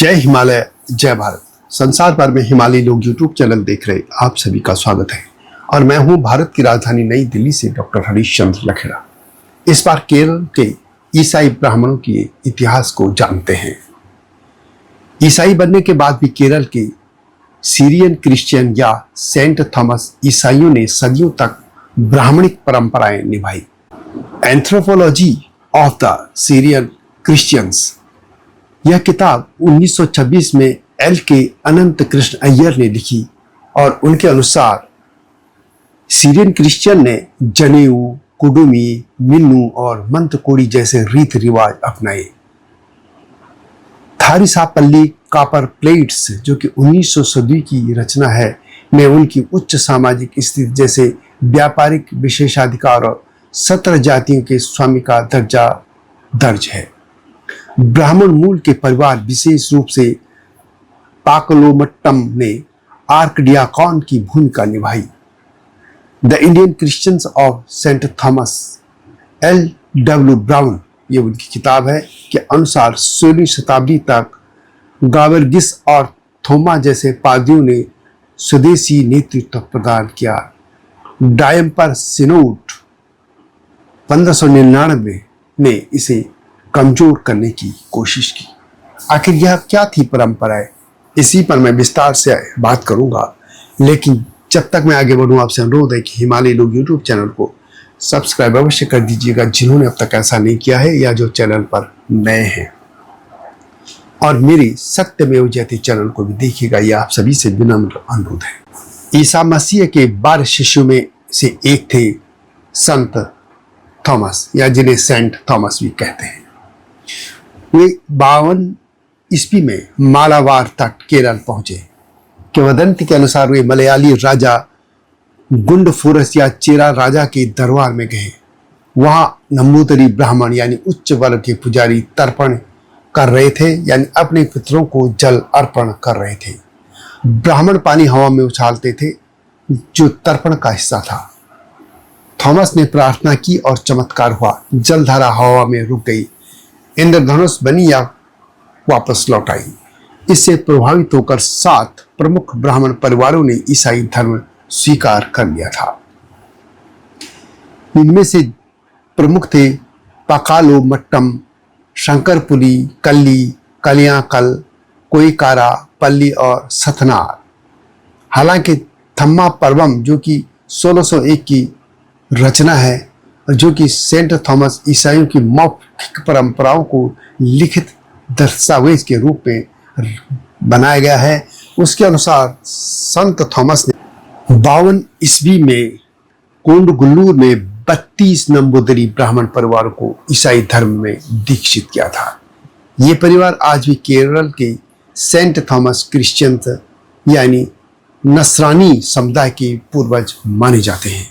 जय हिमालय जय भारत। संसार भर में हिमालयी लोग यूट्यूब चैनल देख रहे आप सभी का स्वागत है और मैं हूं भारत की राजधानी नई दिल्ली से डॉक्टर हरीश चंद्र लखेड़ा। इस बार केरल के ईसाई ब्राह्मणों के इतिहास को जानते हैं। ईसाई बनने के बाद भी केरल के सीरियन क्रिश्चियन या सेंट थॉमस ईसाइयों ने सदियों तक ब्राह्मणिक परंपराएं निभाई। Anthropology of the Syrian Christians, यह किताब 1926 में एल के अनंत कृष्ण अय्यर ने लिखी और उनके अनुसार सीरियन क्रिश्चियन ने जनेऊ, कुडुमी, मिन्नू और मंत्रकोड़ी जैसे रीति रिवाज अपनाए। थारिसापल्ली कॉपर प्लेट्स, जो कि 1900 सदी की रचना है, में उनकी उच्च सामाजिक स्थिति जैसे व्यापारिक विशेषाधिकार और 17 जातियों के स्वामी का दर्जा दर्ज है। ब्राह्मण मूल के परिवार, विशेष रूप से पाकलोमट्टम ने आर्कडियाकॉन की भूमिका निभाई। The Indian Christians of Saint Thomas, L.W. Brown, ये उनकी किताब है, के अनुसार 16वीं शताब्दी तक गावर्गिस और थोमा जैसे पादरियों ने स्वदेशी नेतृत्व प्रदान किया। डायम्पर सिनोड 1599 ने इसे कमजोर करने की कोशिश की। आखिर यह क्या थी परंपराएं, इसी पर मैं विस्तार से बात करूंगा। लेकिन जब तक मैं आगे बढ़ूं, आपसे अनुरोध है कि हिमालयी लोग यूट्यूब चैनल को सब्सक्राइब अवश्य कर दीजिएगा, जिन्होंने अब तक ऐसा नहीं किया है या जो चैनल पर नए हैं, और मेरी सत्यमेव जयते चैनल को भी देखिएगा। यह आप सभी से विनम्र अनुरोध है। ईसा मसीह के 12 शिष्यों में से एक थे संत थॉमस, या जिन्हें सेंट थॉमस भी कहते हैं। वे 52 ईस्वी में मालाबार तट केरल पहुंचे। किंवदंती के अनुसार वे मलयाली राजा गुंडफोरस या चेरा राजा के दरबार में गए। वहां नंबूदरी ब्राह्मण यानी उच्च वर्ग के पुजारी तर्पण कर रहे थे, यानी अपने पितरों को जल अर्पण कर रहे थे। ब्राह्मण पानी हवा में उछालते थे, जो तर्पण का हिस्सा था। थॉमस ने प्रार्थना की और चमत्कार हुआ। जलधारा हवा में रुक गई, इंद्रधनुष बनी या वापस लौट आई। इससे प्रभावित होकर 7 प्रमुख ब्राह्मण परिवारों ने ईसाई धर्म स्वीकार कर लिया था। इनमें से प्रमुख थे पाकालोमट्टम, शंकरपुली, कल्ली, कलियाकल, कोईकारा, पल्ली और सथनार। हालांकि थम्मा पर्वम, जो कि 1601 की रचना है, जो कि सेंट थॉमस ईसाइयों की मौखिक परंपराओं को लिखित दस्तावेज के रूप में बनाया गया है, उसके अनुसार संत थॉमस ने 52 ईस्वी में कोंडगुल्लूर में 32 नंबूदरी ब्राह्मण परिवारों को ईसाई धर्म में दीक्षित किया था। ये परिवार आज भी केरल के सेंट थॉमस क्रिश्चियन यानी नसरानी समुदाय के पूर्वज माने जाते हैं।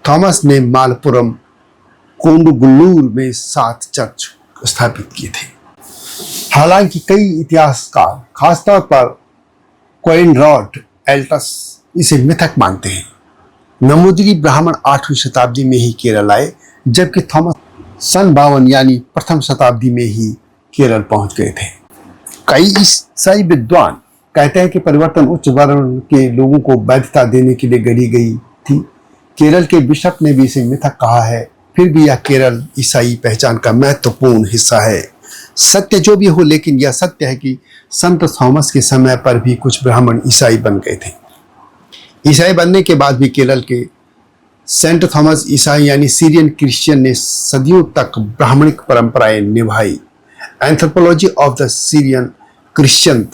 थॉमस ने मालपुरम कोंडगुल्लूर में 7 चर्च स्थापित किए थे। हालांकि कई इतिहासकार, खासतौर पर कोइनरॉड एल्टस, इसे मिथक मानते हैं। नंबूदरी ब्राह्मण 8वीं शताब्दी में ही केरल आए, जबकि थॉमस सन 52 यानी प्रथम शताब्दी में ही केरल पहुंच गए थे। कई ईसाई विद्वान कहते हैं कि परिवर्तन उच्च वर्ण के लोगों को वैधता देने के लिए गढ़ी गई थी। केरल के बिशप ने भी इसे मिथक कहा है। फिर भी यह केरल ईसाई पहचान का महत्वपूर्ण हिस्सा है। सत्य जो भी हो, लेकिन यह सत्य है कि संत थॉमस के समय पर भी कुछ ब्राह्मण ईसाई बन गए थे। ईसाई बनने के बाद भी केरल के सेंट थॉमस ईसाई यानी सीरियन क्रिश्चियन ने सदियों तक ब्राह्मणिक परंपराएं निभाई। Anthropology of the Syrian Christian,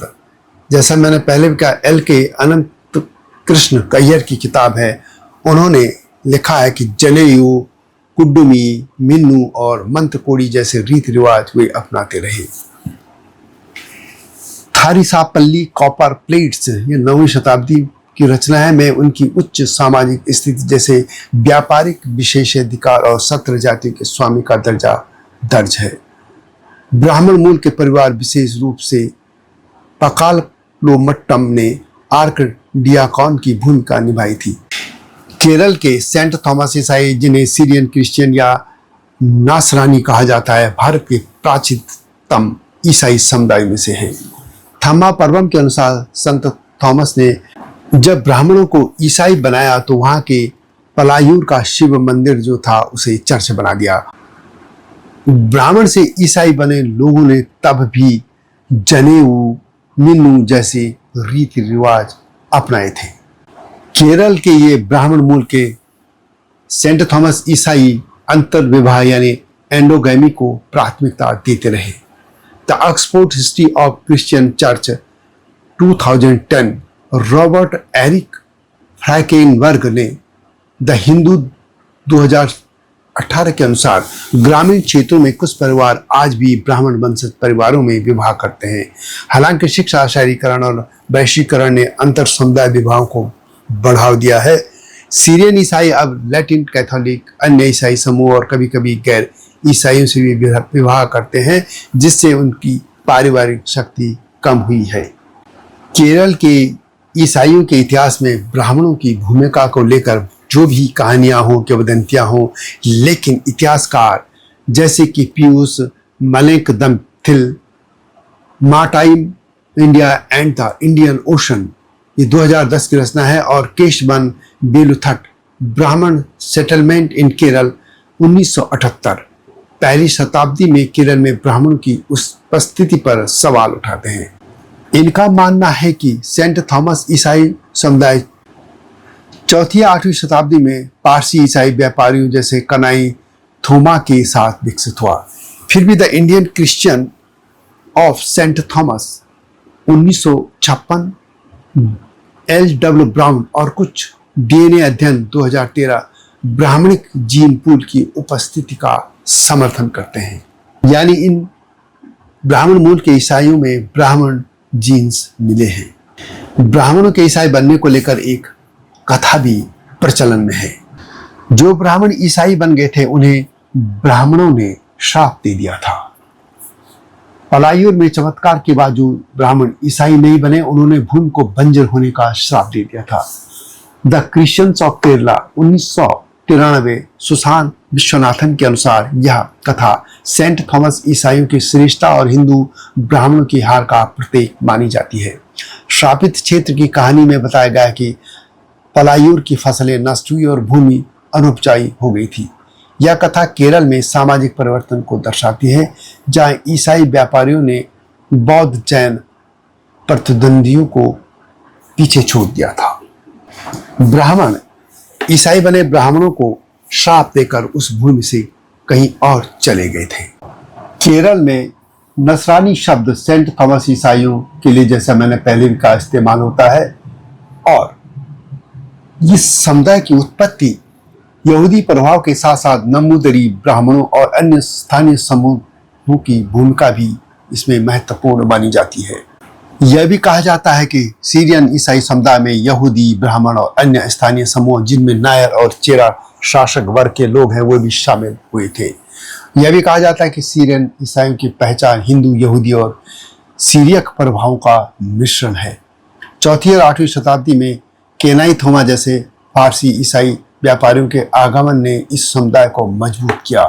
जैसा मैंने पहले भी कहा, एल के अनंत कृष्ण अय्यर की किताब है। उन्होंने लिखा है कि जनेऊ, कुडुमी, मिन्नू और मंत्रकोड़ी जैसे रीति रिवाज वे अपनाते रहे। थारिसापल्ली कॉपर प्लेट्स, ये 9वीं शताब्दी की रचना है, में उनकी उच्च सामाजिक स्थिति जैसे व्यापारिक विशेषाधिकार और 17 जातियों के स्वामी का दर्जा दर्ज है। ब्राह्मण मूल के परिवार, विशेष रूप से पाकालोमट्टम ने आर्कडियाकॉन की भूमिका निभाई थी। केरल के सेंट थॉमस ईसाई, जिन्हें सीरियन क्रिश्चियन या नासरानी कहा जाता है, भारत के प्राचीनतम ईसाई समुदाय में से हैं। थम्मा पर्वम के अनुसार संत थॉमस ने जब ब्राह्मणों को ईसाई बनाया तो वहां के पलायूर का शिव मंदिर जो था उसे चर्च बना दिया। ब्राह्मण से ईसाई बने लोगों ने तब भी जनेऊ मिन्नू जैसे रीति रिवाज अपनाए थे। केरल के ये ब्राह्मण मूल के सेंट थॉमस ईसाई अंतर विवाह यानी एंडोगैमी को प्राथमिकता देते रहे। The Oxford history of Christian church 2010 Robert Eric Frykenberg ने द हिंदू 2018 के अनुसार ग्रामीण क्षेत्रों में कुछ परिवार आज भी ब्राह्मण वंशज परिवारों में विवाह करते हैं। हालांकि शिक्षा, शहरीकरण और वैश्वीकरण ने अंतर समुदाय विवाहों को बढ़ावा दिया है। सीरियन ईसाई अब लैटिन कैथोलिक, अन्य ईसाई समूह और कभी कभी गैर ईसाइयों से भी विवाह करते हैं, जिससे उनकी पारिवारिक शक्ति कम हुई है। केरल के ईसाइयों के इतिहास में ब्राह्मणों की भूमिका को लेकर जो भी कहानियां हों, किंवदंतियां हों, लेकिन इतिहासकार जैसे कि Pius Malekandathil, maritime India and the Indian Ocean, ये 2010 की रचना है, और केशवन बेलुथट, ब्राह्मण सेटलमेंट इन केरल 1978, पहली शताब्दी में केरल में ब्राह्मणों की उपस्थिति पर सवाल उठाते हैं। इनका मानना है कि सेंट थॉमस ईसाई समुदाय 4वीं या 8वीं शताब्दी में पारसी ईसाई व्यापारियों जैसे कनाई थोमा के साथ विकसित हुआ। फिर भी the Indian Christian of Saint Thomas 1956, L.W. Brown और कुछ DNA अध्ययन 2013 ब्राह्मणिक जीन पूल की उपस्थिति का समर्थन करते हैं। यानी इन ब्राह्मण मूल के ईसाइयों में ब्राह्मण जीन्स मिले हैं। ब्राह्मणों के ईसाई बनने को लेकर एक कथा भी प्रचलन में है। जो ब्राह्मण ईसाई बन गए थे उन्हें ब्राह्मणों ने श्राप दे दिया था। पलायूर में चमत्कार के बाद जो ब्राह्मण ईसाई नहीं बने उन्होंने भूमि को बंजर होने का श्राप दे दिया था। The Christians of Kerala 1993 Susan Viswanathan के अनुसार यह कथा सेंट थॉमस ईसाइयों की श्रेष्ठता और हिंदू ब्राह्मणों की हार का प्रतीक मानी जाती है। श्रापित क्षेत्र की कहानी में बताया गया कि पलायूर की फसलें नष्ट हुई और भूमि अनुपजाई हो गई थी। यह कथा केरल में सामाजिक परिवर्तन को दर्शाती है, जहां ईसाई व्यापारियों ने बौद्ध जैन प्रतिद्वंदियों को पीछे छोड़ दिया था। ब्राह्मण ईसाई बने ब्राह्मणों को श्राप देकर उस भूमि से कहीं और चले गए थे। केरल में नसरानी शब्द सेंट थॉमस ईसाइयों के लिए, जैसा मैंने पहले भी कहा, इस्तेमाल होता है, और इस समुदाय की उत्पत्ति यहूदी प्रभाव के साथ साथ नमूदरी ब्राह्मणों और अन्य स्थानीय समूहों की भूमिका भी इसमें महत्वपूर्ण मानी जाती है। यह भी कहा जाता है कि सीरियन ईसाई समुदाय में यहूदी, ब्राह्मण और अन्य स्थानीय समूह जिनमें नायर और चेरा शासक वर्ग के लोग हैं वो भी शामिल हुए थे। यह भी कहा जाता है कि सीरियन ईसाइयों की पहचान हिंदू, यहूदी और सीरियक प्रभावों का मिश्रण है। 4वीं और 8वीं शताब्दी में केनाई थोमा जैसे फारसी ईसाई व्यापारियों के आगमन ने इस समुदाय को मजबूत किया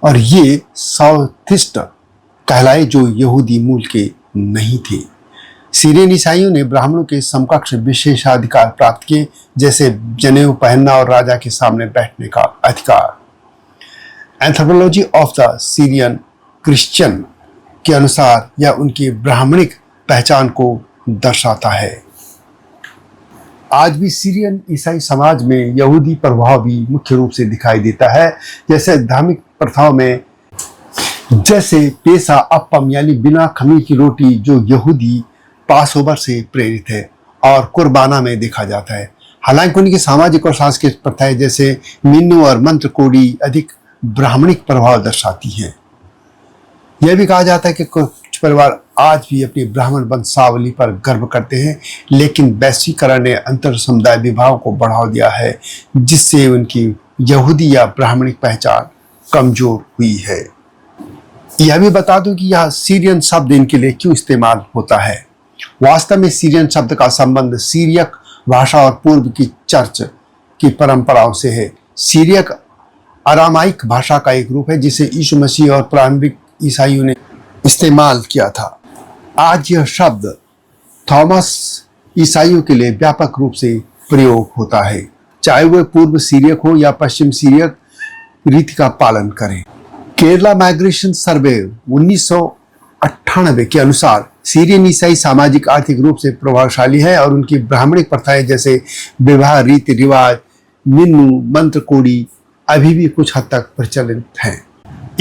और ये साउथिस्ट कहलाए जो यहूदी मूल के नहीं थे। सीरियन ईसाइयों ने ब्राह्मणों के समकक्ष विशेषाधिकार प्राप्त किए, जैसे जनेऊ पहनना और राजा के सामने बैठने का अधिकार। Anthropology of the Syrian Christian के अनुसार यह उनकी ब्राह्मणिक पहचान को दर्शाता है। आज भी सीरियन ईसाई समाज में यहूदी प्रभाव भी मुख्य रूप से दिखाई देता है, जैसे धार्मिक प्रथाओं में, जैसे पेसा अप्पम यानी बिना खमीर की रोटी जो यहूदी पासओवर से प्रेरित है और कुर्बाना में देखा जाता है। हालांकि उनकी सामाजिक और सांस्कृतिक प्रथाएं जैसे मिन्नू और मंत्र कोडी अधिक ब्राह्मणिक प्रभाव दर्शाती हैं। यह भी कहा जाता है कि कुछ परिवार आज भी अपनी ब्राह्मण वंशावली पर गर्व करते हैं, लेकिन वैश्वीकरण ने अंतर समुदाय विवाहों को बढ़ावा दिया है, जिससे उनकी यहूदी या ब्राह्मणिक पहचान कमजोर हुई है। यह भी बता दूं कि यह सीरियन शब्द इनके लिए क्यों इस्तेमाल होता है। वास्तव में सीरियन शब्द का संबंध सीरियक भाषा और पूर्व की चर्च की परंपराओं से है। सीरियक अरामाइक भाषा का एक रूप है जिसे यीशु मसीह और प्रारंभिक ईसाइयों ने इस्तेमाल किया था। आज यह शब्द थॉमस ईसाइयों के लिए व्यापक रूप से प्रयोग होता है, चाहे वह पूर्व सीरियक हो या पश्चिम सीरियक रीति का पालन करें। केरला माइग्रेशन सर्वे 1998 के अनुसार सीरियन ईसाई सामाजिक आर्थिक रूप से प्रभावशाली है और उनकी ब्राह्मणिक प्रथाएं जैसे विवाह रीति रिवाज, निन्नु, मंत्र कोड़ी अभी भी कुछ हद तक प्रचलित हैं।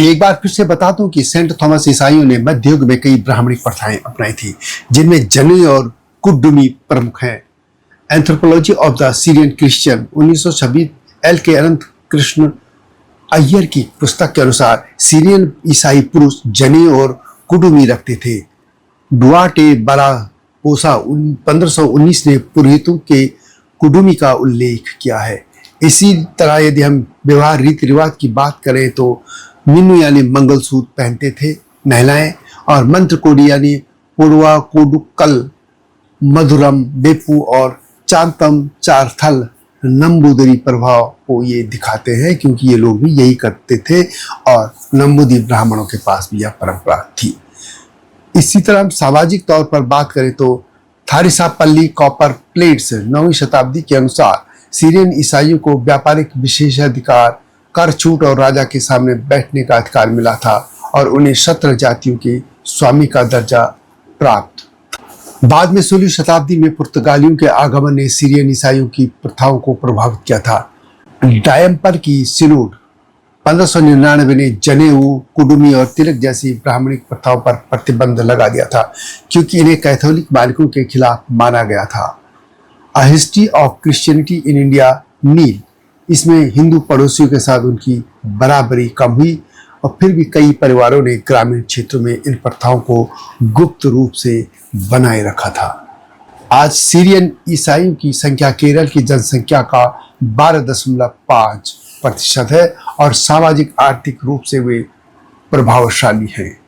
एक बार फिर से बता दूं कि सेंट थॉमस ईसाइयों ने मध्य युग में कई ब्राह्मणिक प्रथाएं अपनाई थी, जिनमें जनेऊ और कुडुमी प्रमुख हैं। Anthropology of the Syrian Christian 1926 L के अनंत कृष्ण अय्यर की पुस्तक के अनुसार सीरियन ईसाई पुरुष जनेऊ और कुडुमी रखते थे। डुआर्टे बारापोसा 1519 ने पुरोहितों के कुडुमी का उल्लेख किया है। इसी तरह यदि हम विवाह रीति रिवाज की बात करें तो मिन्नु यानी मंगलसूत्र पहनते थे महिलाएं, और मंत्र कोडी यानी पुरवा कोडुकल, मधुरम, बेपू और चांतम चारथल नंबूदरी प्रभाव को ये दिखाते हैं, क्योंकि ये लोग भी यही करते थे और नंबूदी ब्राह्मणों के पास भी यह परंपरा थी। इसी तरह हम सामाजिक तौर पर बात करें तो थारिसापल्ली कॉपर प्लेट्स 9वीं शताब्दी के अनुसार सीरियन ईसाइयों को व्यापारिक विशेषाधिकार, कर छूट और राजा के सामने बैठने का अधिकार मिला था और उन्हें 17 जातियों के स्वामी का दर्जा प्राप्त। बाद में 16वीं शताब्दी में पुर्तगालियों के आगमन ने सीरियन ईसाइयों की प्रथाओं को प्रभावित किया था। डायम्पर की सिनोड 1599 ने जनेऊ, कुडुमी और तिलक जैसी ब्राह्मणिक प्रथाओं पर प्रतिबंध लगा दिया था, क्योंकि इन्हें कैथोलिक मालिकों के खिलाफ माना गया था। A history of Christianity in India Neill, इसमें हिंदू पड़ोसियों के साथ उनकी बराबरी कम हुई और फिर भी कई परिवारों ने ग्रामीण क्षेत्रों में इन प्रथाओं को गुप्त रूप से बनाए रखा था। आज सीरियन ईसाइयों की संख्या केरल की जनसंख्या का 12.5% है और सामाजिक आर्थिक रूप से वे प्रभावशाली हैं।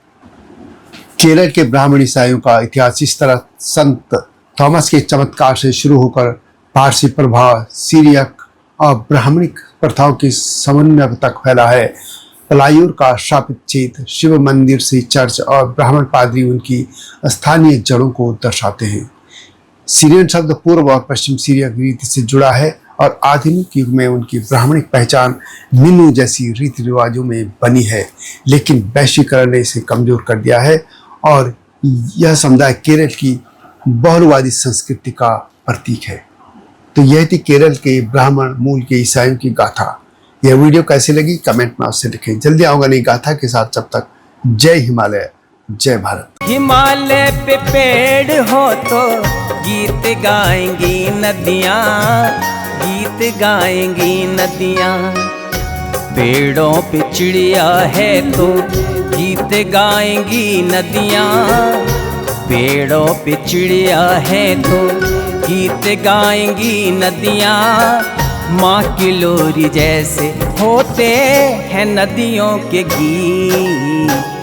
केरल के ब्राह्मण ईसाइयों का इतिहास इस तरह संत थॉमस के चमत्कार से शुरू होकर पारसी प्रभाव, सीरियक और ब्राह्मणिक प्रथाओं के समन्वय तक फैला है। पलायूर का शापित क्षेत्र, शिव मंदिर से चर्च और ब्राह्मण पादरी उनकी स्थानीय जड़ों को दर्शाते हैं। सीरियन शब्द पूर्व और पश्चिम सीरियक रीति से जुड़ा है और आधुनिक युग में उनकी ब्राह्मणिक पहचान मिन्नु जैसी रीति रिवाजों में बनी है, लेकिन वैश्वीकरण ने इसे कमजोर कर दिया है और यह समुदाय केरल की बहुलवादी संस्कृति का प्रतीक है। तो यह थी केरल के ब्राह्मण मूल के ईसाइयों की गाथा। यह वीडियो कैसी लगी कमेंट में आपसे लिखें। जल्दी आऊंगा नई गाथा के साथ, जब तक जय हिमालय, जय भारत। हिमालय पे पेड़ हो तो गीत गाएंगी नदियाँ, गीत गाएंगी नदियाँ। पेड़ों पे चिड़िया है तो गीत गाएंगी नदियाँ, पेड़ों पे चिड़िया है तो गीत गाएंगी नदियाँ। माँ की लोरी जैसे होते हैं नदियों के गीत।